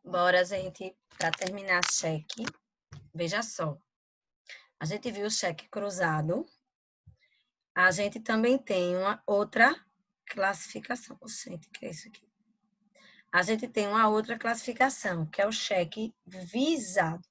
Bora, gente, para terminar cheque. Veja só. A gente viu o cheque cruzado. A gente também tem uma outra classificação. Gente, o que é isso aqui? A gente tem uma outra classificação, que é o cheque visado.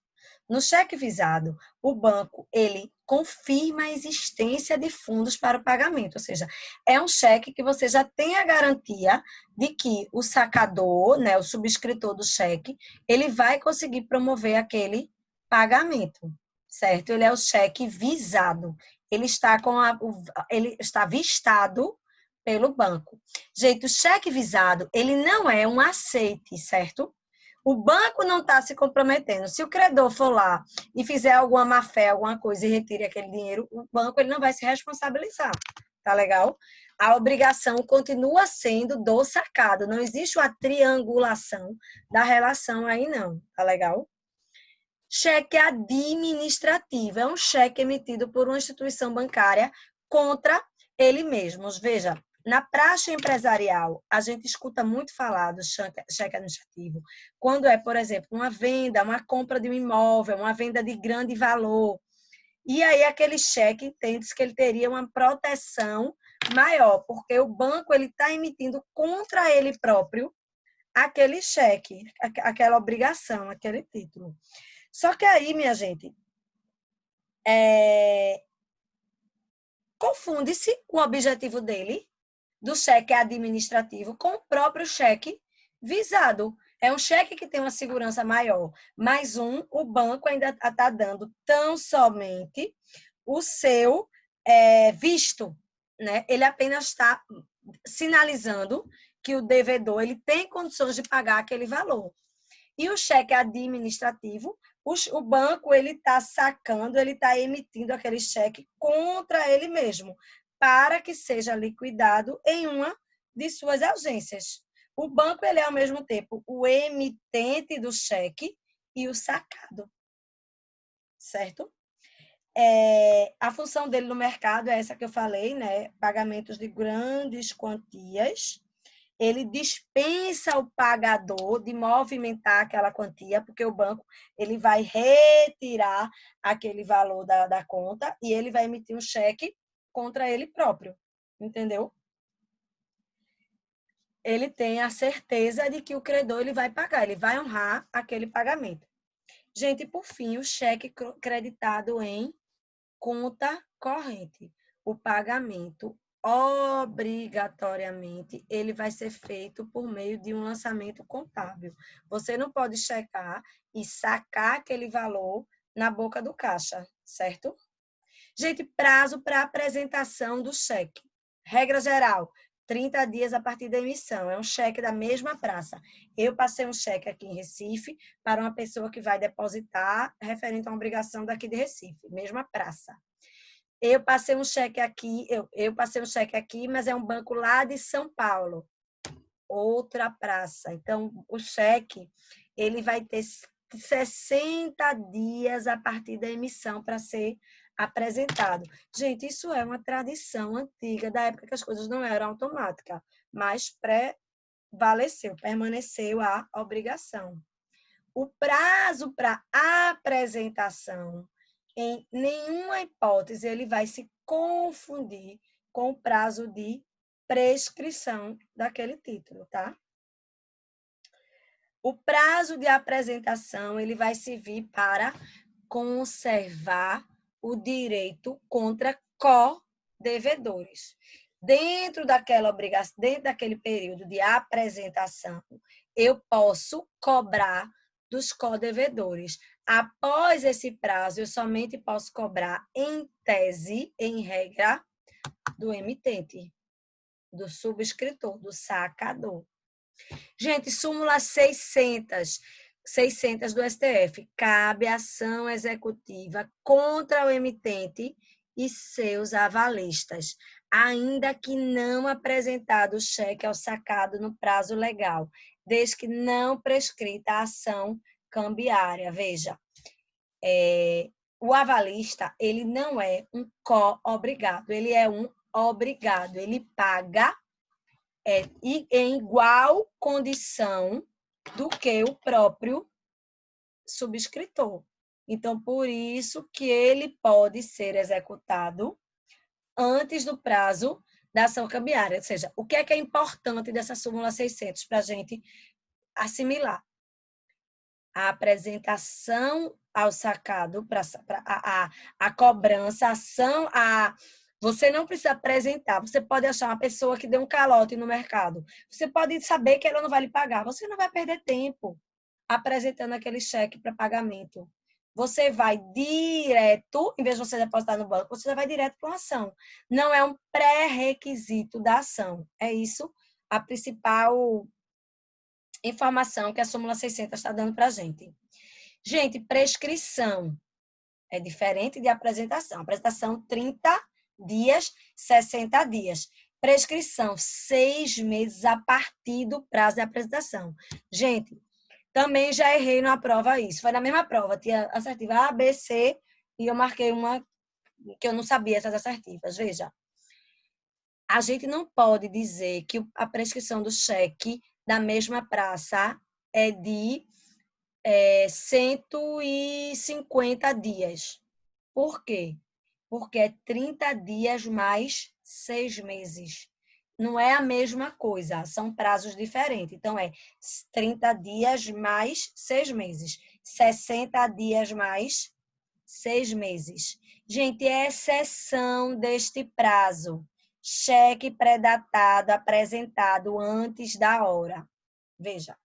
No cheque visado, o banco, ele confirma a existência de fundos para o pagamento, ou seja, é um cheque que você já tem a garantia de que o sacador, né, o subscritor do cheque, ele vai conseguir promover aquele pagamento, certo? Ele é o cheque visado. Ele está ele está vistado pelo banco. Gente, o cheque visado, ele não é um aceite, certo? O banco não está se comprometendo. Se o credor for lá e fizer alguma má-fé, alguma coisa e retire aquele dinheiro, o banco ele não vai se responsabilizar. Tá legal? A obrigação continua sendo do sacado. Não existe uma triangulação da relação aí, não. Tá legal? Cheque administrativo. É um cheque emitido por uma instituição bancária contra ele mesmo. Veja, na praxe empresarial, a gente escuta muito falar do cheque administrativo quando é, por exemplo, uma venda, uma compra de um imóvel, uma venda de grande valor. E aí aquele cheque entende-se que ele teria uma proteção maior, porque o banco ele está emitindo contra ele próprio aquele cheque, aquela obrigação, aquele título. Só que aí, minha gente, confunde-se o objetivo dele do cheque administrativo com o próprio cheque visado. É um cheque que tem uma segurança maior. Mais o banco ainda está dando tão somente o seu visto, né? Ele apenas está sinalizando que o devedor ele tem condições de pagar aquele valor. E o cheque administrativo, o banco ele está sacando, ele está emitindo aquele cheque contra ele mesmo, para que seja liquidado em uma de suas ausências. O banco ele é ao mesmo tempo o emitente do cheque e o sacado, certo? A função dele no mercado é essa que eu falei, né? Pagamentos de grandes quantias. Ele dispensa o pagador de movimentar aquela quantia, porque o banco ele vai retirar aquele valor da conta e ele vai emitir um cheque contra ele próprio, entendeu? Ele tem a certeza de que o credor ele vai pagar, ele vai honrar aquele pagamento. Gente, por fim, o cheque creditado em conta corrente. O pagamento obrigatoriamente ele vai ser feito por meio de um lançamento contábil. Você não pode checar e sacar aquele valor na boca do caixa, certo? Gente, prazo para apresentação do cheque. Regra geral, 30 dias a partir da emissão. É um cheque da mesma praça. Eu passei um cheque aqui em Recife para uma pessoa que vai depositar referente a uma obrigação daqui de Recife, mesma praça. Eu passei um cheque aqui, eu passei um cheque aqui, mas é um banco lá de São Paulo, outra praça. Então, o cheque, ele vai ter 60 dias a partir da emissão para ser apresentado. Gente, isso é uma tradição antiga, da época que as coisas não eram automáticas, mas prevaleceu, permaneceu a obrigação. O prazo para apresentação, em nenhuma hipótese, ele vai se confundir com o prazo de prescrição daquele título, tá? O prazo de apresentação, ele vai servir para conservar o direito contra co-devedores. Dentro daquela obrigação, dentro daquele período de apresentação, eu posso cobrar dos co-devedores. Após esse prazo, eu somente posso cobrar em tese, em regra, do emitente, do subscritor, do sacador. Gente, súmula 600 do STF. Cabe ação executiva contra o emitente e seus avalistas, ainda que não apresentado o cheque ao sacado no prazo legal, desde que não prescrita a ação cambiária. Veja, o avalista, ele não é um co-obrigado, ele é um obrigado, ele paga em igual condição do que o próprio subscritor. Então, por isso que ele pode ser executado antes do prazo da ação cambiária. Ou seja, o que é importante dessa súmula 600 para a gente assimilar? A apresentação ao sacado, a cobrança, a ação, você não precisa apresentar. Você pode achar uma pessoa que deu um calote no mercado. Você pode saber que ela não vai lhe pagar. Você não vai perder tempo apresentando aquele cheque para pagamento. Você vai direto, em vez de você depositar no banco, você vai direto para uma ação. Não é um pré-requisito da ação. É isso a principal informação que a súmula 600 está dando para a gente. Gente, prescrição é diferente de apresentação. Apresentação, 30 dias, 60 dias. Prescrição, 6 meses a partir do prazo de apresentação. Gente, também já errei numa prova isso. Foi na mesma prova, tinha assertiva A, B, C, e eu marquei uma que eu não sabia essas assertivas. Veja, a gente não pode dizer que a prescrição do cheque da mesma praça é de 150 dias. Por quê? Porque é 30 dias mais 6 meses. Não é a mesma coisa, são prazos diferentes. Então, é 30 dias mais 6 meses. 60 dias mais 6 meses. Gente, é exceção deste prazo. Cheque pré-datado apresentado antes da hora. Veja,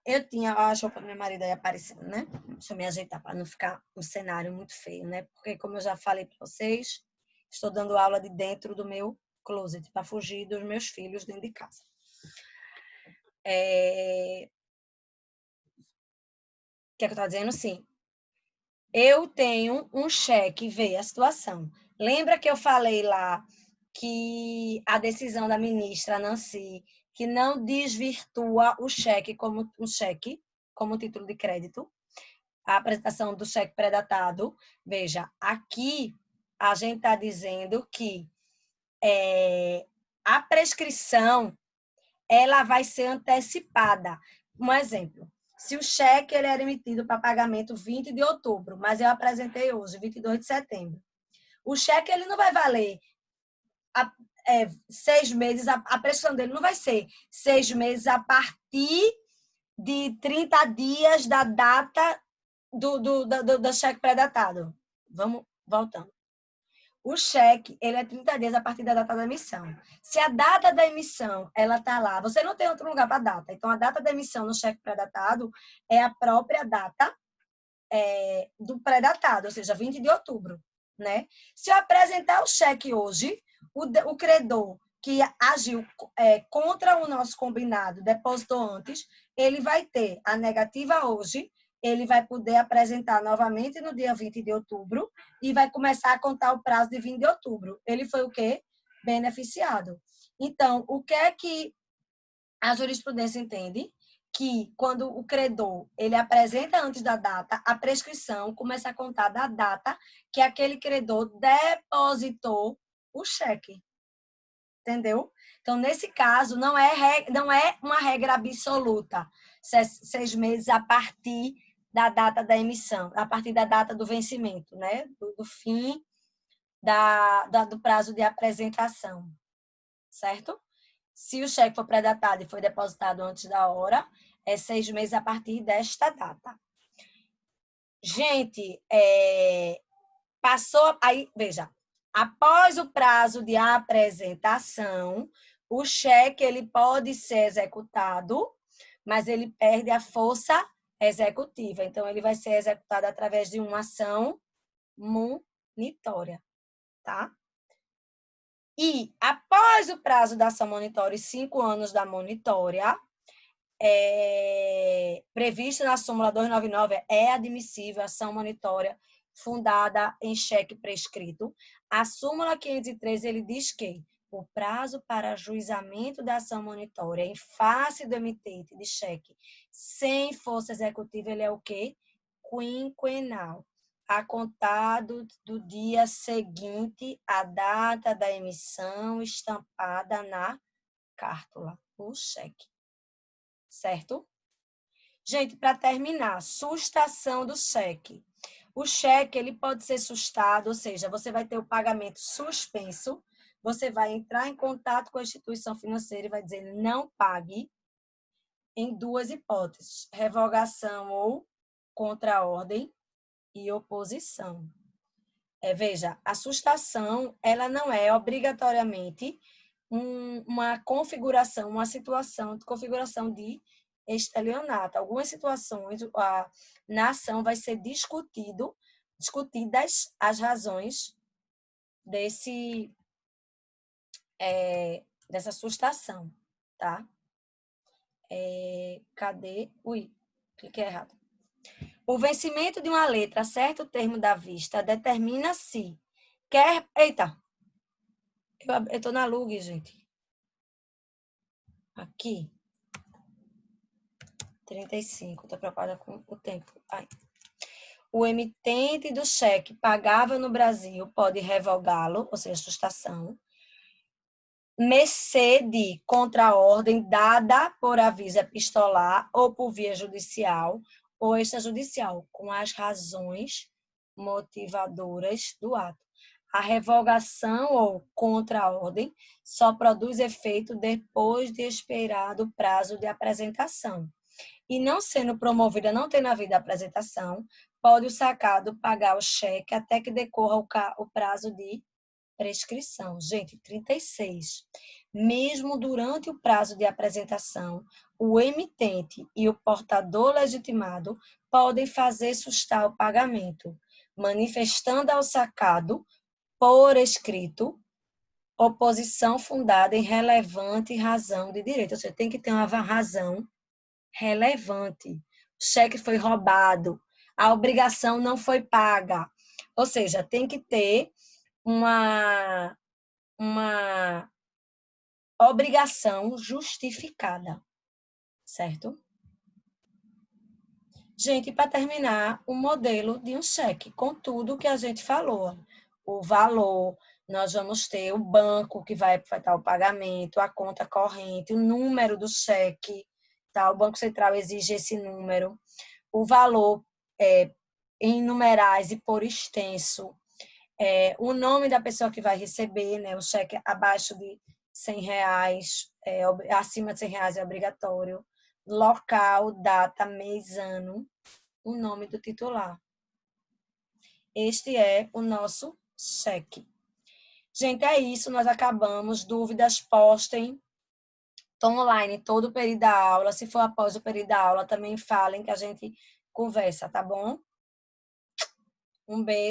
eu tinha, acho que meu marido aí aparecendo, né? Deixa eu me ajeitar para não ficar um cenário muito feio, né? Porque, como eu já falei para vocês, estou dando aula de dentro do meu closet para fugir dos meus filhos dentro de casa. O que é que eu estou dizendo? Sim. Eu tenho um cheque, veja a situação. Lembra que eu falei lá que a decisão da ministra Nancy, que não desvirtua o cheque como um cheque, como título de crédito, a apresentação do cheque pré-datado. Veja, aqui a gente está dizendo que a prescrição ela vai ser antecipada. Um exemplo, se o cheque ele era emitido para pagamento 20 de outubro, mas eu apresentei hoje, 22 de setembro, o cheque ele não vai valer 6 meses, a prescrição dele não vai ser 6 meses a partir de 30 dias da data do cheque pré-datado. Vamos voltando. O cheque, ele é 30 dias a partir da data da emissão. Se a data da emissão, ela está lá, você não tem outro lugar para data. Então, a data da emissão no cheque pré-datado é a própria data do pré-datado, ou seja, 20 de outubro, né? Se eu apresentar o cheque hoje, o credor que agiu contra o nosso combinado, depositou antes, ele vai ter a negativa hoje, ele vai poder apresentar novamente no dia 20 de outubro e vai começar a contar o prazo de 20 de outubro. Ele foi o quê? Beneficiado. Então, o que é que a jurisprudência entende? Que quando o credor ele apresenta antes da data, a prescrição começa a contar da data que aquele credor depositou o cheque. Entendeu? Então, nesse caso, não é uma regra absoluta. 6 meses a partir da data da emissão, a partir da data do vencimento, né? Do fim do prazo de apresentação. Certo? Se o cheque for pré-datado e foi depositado antes da hora, é 6 meses a partir desta data. Gente, passou... Aí, veja, após o prazo de apresentação, o cheque ele pode ser executado, mas ele perde a força executiva. Então, ele vai ser executado através de uma ação monitória, tá? E, após o prazo da ação monitória e 5 anos da monitória, previsto na súmula 299, é admissível a ação monitória fundada em cheque prescrito. A súmula 503, ele diz que o prazo para ajuizamento da ação monitória em face do emitente de cheque sem força executiva, ele é o quê? Quinquenal, a contar do dia seguinte à data da emissão estampada na cártula, o cheque. certo? Gente, para terminar, sustação do cheque. O cheque, ele pode ser sustado, ou seja, você vai ter o pagamento suspenso, você vai entrar em contato com a instituição financeira e vai dizer não pague, em duas hipóteses, revogação ou contraordem e oposição. Veja, a sustação, ela não é obrigatoriamente uma configuração, uma situação de configuração de estelionato. Algumas situações, na ação vai ser discutidas as razões dessa sustação, tá? Cadê? Ui, cliquei errado. O vencimento de uma letra a certo termo da vista determina se quer... Eita! Eu estou na LUG, gente. Aqui. 35. Estou preocupada com o tempo. Ai. O emitente do cheque pagável no Brasil pode revogá-lo, ou seja, sustação, mercê de contraordem dada por aviso epistolar ou por via judicial ou extrajudicial, com as razões motivadoras do ato. A revogação ou contraordem só produz efeito depois de expirado o prazo de apresentação. E não sendo promovida, não tendo havido a apresentação, pode o sacado pagar o cheque até que decorra o prazo de prescrição. Gente, 36. Mesmo durante o prazo de apresentação, o emitente e o portador legitimado podem fazer sustar o pagamento, manifestando ao sacado, por escrito, oposição fundada em relevante razão de direito. Você tem que ter uma razão relevante. O cheque foi roubado, a obrigação não foi paga. Ou seja, tem que ter uma obrigação justificada, certo? Gente, para terminar, o modelo de um cheque, com tudo que a gente falou. O valor, nós vamos ter o banco que vai efetuar o pagamento, a conta corrente, o número do cheque, tá? O Banco Central exige esse número. O valor em numerais e por extenso. O nome da pessoa que vai receber, né? O cheque abaixo de R$100, acima de R$100 é obrigatório. Local, data, mês, ano, o nome do titular. Este é o nosso cheque. Gente, é isso, nós acabamos. Dúvidas, postem. Estou online todo o período da aula. Se for após o período da aula, também falem que a gente conversa, tá bom? Um beijo.